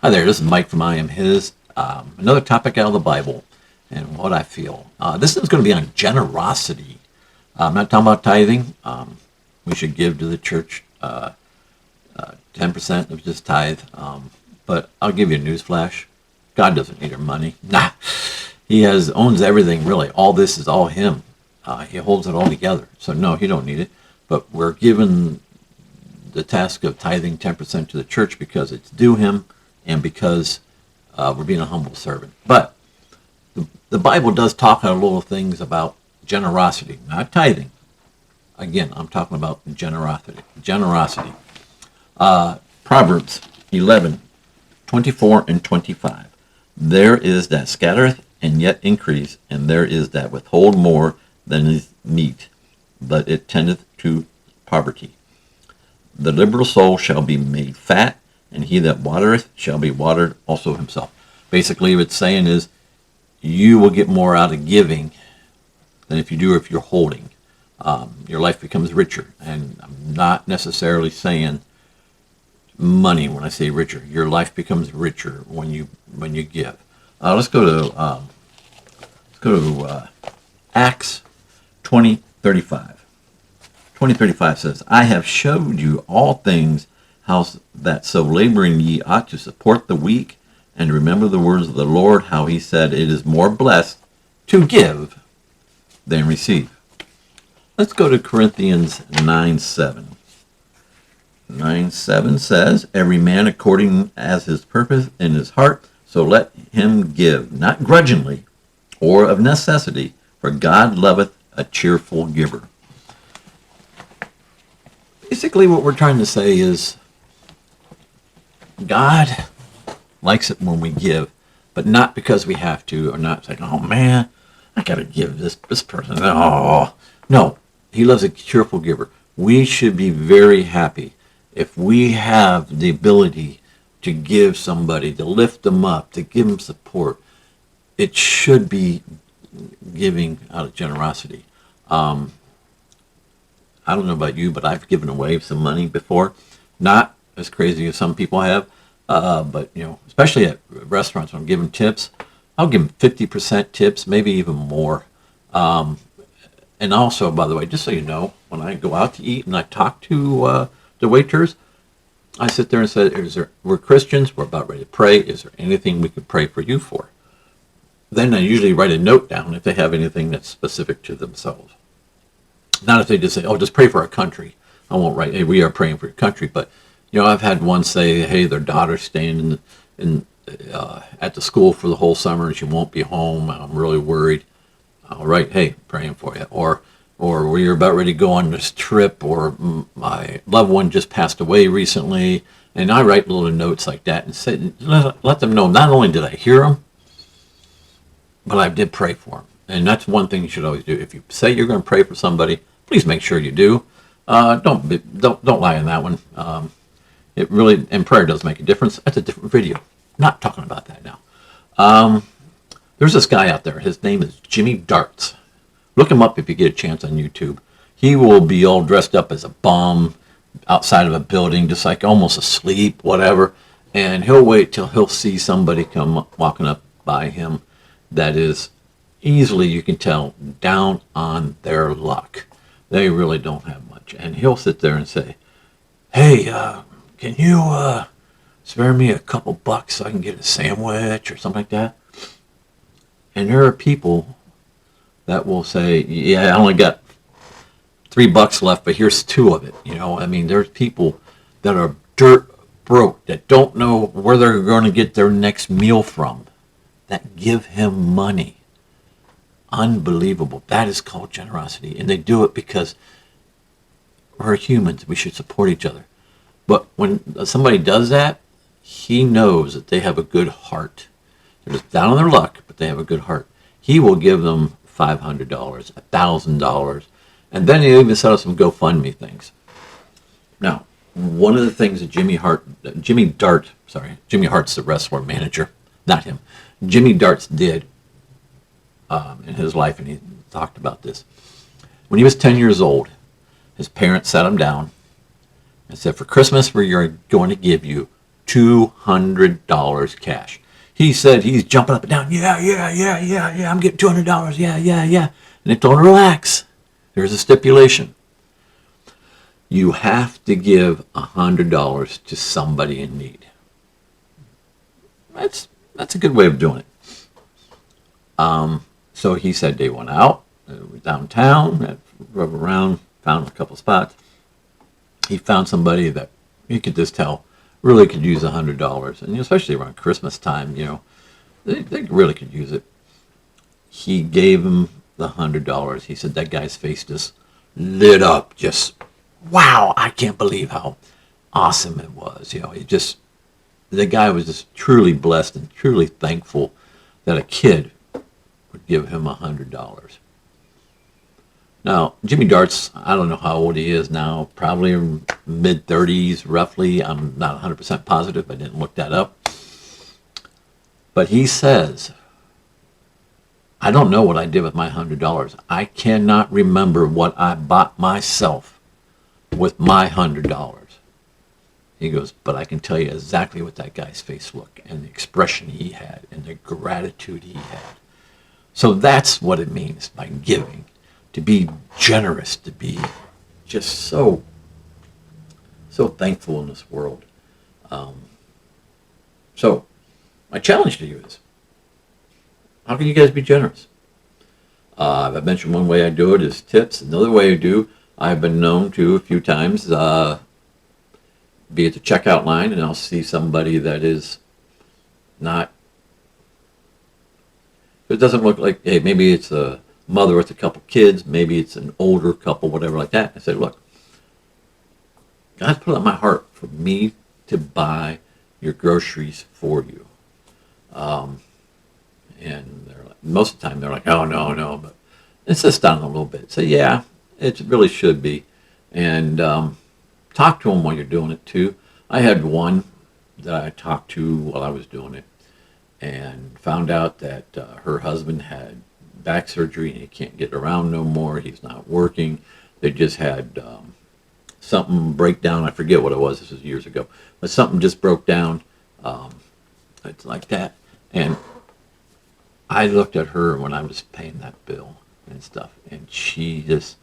Hi there, this is Mike from I Am His. Another topic out of the Bible and what I feel. This is going to be on generosity. I'm not talking about tithing. We should give to the church 10% of just tithe. But I'll give you a news flash. God doesn't need our money. Nah, He owns everything, really. All this is all Him. He holds it all together. So no, He don't need it. But we're given the task of tithing 10% to the church because it's due Him and because we're being a humble servant. But the Bible does talk a little things about generosity, not tithing. Again, I'm talking about generosity. Proverbs 11:24 and 25. There is that scattereth and yet increase, and there is that withhold more than is meet, but it tendeth to poverty. The liberal soul shall be made fat, and he that watereth shall be watered also himself. Basically, what it's saying is you will get more out of giving than if you're holding. Your life becomes richer. And I'm not necessarily saying money when I say richer. Your life becomes richer when you give. Let's go to Acts 20:35. 20:35 says, I have showed you all things, how that so laboring ye ought to support the weak, and remember the words of the Lord, how he said, it is more blessed to give than receive. Let's go to Corinthians 9:7. 9:7 says, every man according as his purpose in his heart, so let him give, not grudgingly or of necessity, for God loveth a cheerful giver. Basically, what we're trying to say is God likes it when we give, but not because we have to, or not saying, oh man, I got to give this person. Oh, no, he loves a cheerful giver. We should be very happy if we have the ability to give somebody, to lift them up, to give them support. It should be giving out of generosity. I don't know about you, but I've given away some money before. Not as crazy as some people have, but especially at restaurants when I'm giving tips, I'll give them 50% tips, maybe even more. And also, by the way, just so you know, when I go out to eat and I talk to the waiters, I sit there and say, we're Christians, we're about ready to pray. Is there anything we could pray for you for? Then I usually write a note down if they have anything that's specific to themselves. Not if they just say, oh, just pray for our country. I won't write, hey, we are praying for your country. But, I've had one say, hey, their daughter's staying at the school for the whole summer and she won't be home. I'm really worried. I'll write, hey, praying for you. Or we're about ready to go on this trip, or my loved one just passed away recently. And I write little notes like that and say, let them know not only did I hear them, but I did pray for them. And that's one thing you should always do. If you say you're going to pray for somebody, please make sure you do. Don't lie on that one. It really, and prayer does make a difference. That's a different video. Not talking about that now. There's this guy out there. His name is Jimmy Darts. Look him up if you get a chance on YouTube. He will be all dressed up as a bum outside of a building, just like almost asleep, whatever. And he'll wait till he'll see somebody come walking up by him that is easily, you can tell, down on their luck. They really don't have much. And he'll sit there and say, hey, can you spare me a couple bucks so I can get a sandwich or something like that? And there are people that will say, yeah, I only got $3 left, but here's 2 of it. There's people that are dirt broke, that don't know where they're going to get their next meal from, that give him money. Unbelievable. That is called generosity. And they do it because we're humans. We should support each other. But when somebody does that, he knows that they have a good heart. They're just down on their luck, but they have a good heart. He will give them $500, $1,000, and then he'll even set up some GoFundMe things. Now, one of the things that Jimmy Hart's the wrestler manager, not him. Jimmy Darts did in his life, and he talked about this. When he was 10 years old, his parents sat him down and said, for Christmas, we are going to give you $200 cash. He said he's jumping up and down. Yeah. I'm getting $200. Yeah. And they told him, relax. There's a stipulation. You have to give $100 to somebody in need. That's a good way of doing it. So he said they went out downtown, drove around, found a couple spots. He found somebody that he could just tell really could use $100, and especially around Christmas time, they really could use it. He gave him the $100. He said that guy's face just lit up. Just wow! I can't believe how awesome it was. The guy was just truly blessed and truly thankful that a kid would give him $100. Now, Jimmy Dart's, I don't know how old he is now, probably mid-30s roughly. I'm not 100% positive. I didn't look that up. But he says, I don't know what I did with my $100. I cannot remember what I bought myself with my $100. He goes, but I can tell you exactly what that guy's face looked and the expression he had and the gratitude he had. So that's what it means by giving. To be generous, to be just so thankful in this world. So my challenge to you is, how can you guys be generous? I've mentioned one way I do it is tips. Another way I do, I've been known to a few times, be at the checkout line, and I'll see somebody that is not, it doesn't look like, hey, maybe it's a mother with a couple kids, maybe it's an older couple, whatever like that. I said, look, God put it on my heart for me to buy your groceries for you. And they're like, most of the time they're like, oh, no, but insist on it a little bit. Say, yeah, it really should be. And talk to them while you're doing it too. I had one that I talked to while I was doing it and found out that her husband had back surgery and he can't get around no more. He's not working. They just had something break down. I forget what it was. This was years ago. But something just broke down. It's like that. And I looked at her when I was paying that bill and stuff, and she just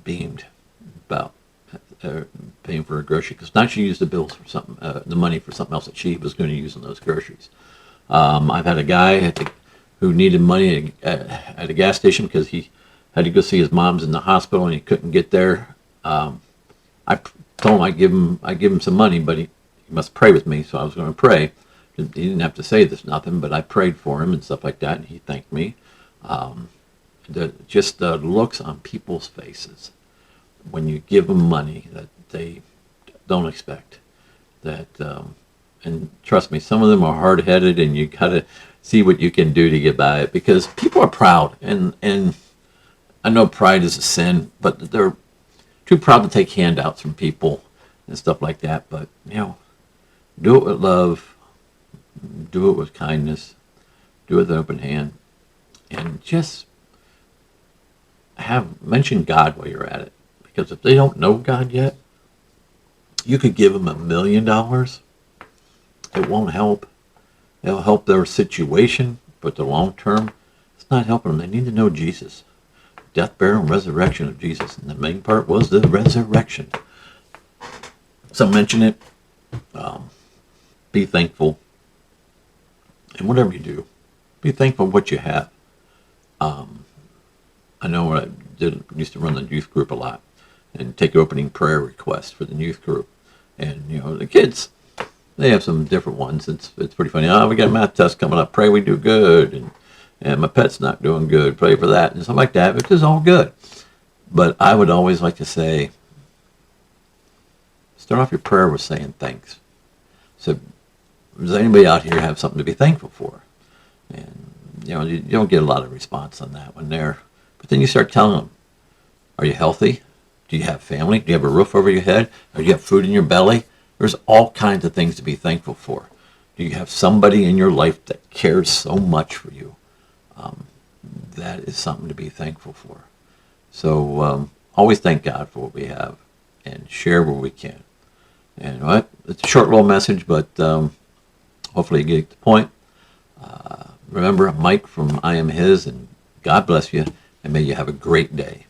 beamed about paying for her grocery, because now she used the bills for something, the money for something else that she was going to use on those groceries. I've had a guy who needed money at a gas station because he had to go see his mom's in the hospital and he couldn't get there. I told him I'd give him some money, but he must pray with me, so I was going to pray. He didn't have to say this nothing, but I prayed for him and stuff like that, and he thanked me. Just the looks on people's faces when you give them money that they don't expect. And trust me, some of them are hard-headed, and you gotta see what you can do to get by it, because people are proud, and I know pride is a sin, but they're too proud to take handouts from people and stuff like that. But do it with love, do it with kindness, do it with an open hand, and just mention God while you're at it. Because if they don't know God yet, you could give them $1 million. It won't help. It'll help their situation, but the long term, it's not helping them. They need to know Jesus. Death, burial, and resurrection of Jesus. And the main part was the resurrection. So mention it. Be thankful. And whatever you do, be thankful for what you have. I know I used to run the youth group a lot and take opening prayer requests for the youth group. And, the kids, they have some different ones. It's pretty funny. Oh, we got a math test coming up. Pray we do good. And my pet's not doing good. Pray for that. And something like that, which is all good. But I would always like to say, start off your prayer with saying thanks. So, does anybody out here have something to be thankful for? And, you don't get a lot of response on that one there. But then you start telling them, are you healthy? Do you have family? Do you have a roof over your head? Or do you have food in your belly? There's all kinds of things to be thankful for. Do you have somebody in your life that cares so much for you? That is something to be thankful for. So always thank God for what we have. and share where we can. And what? It's a short little message, but hopefully you get the point. Remember, Mike from I Am His, and God bless you, and may you have a great day.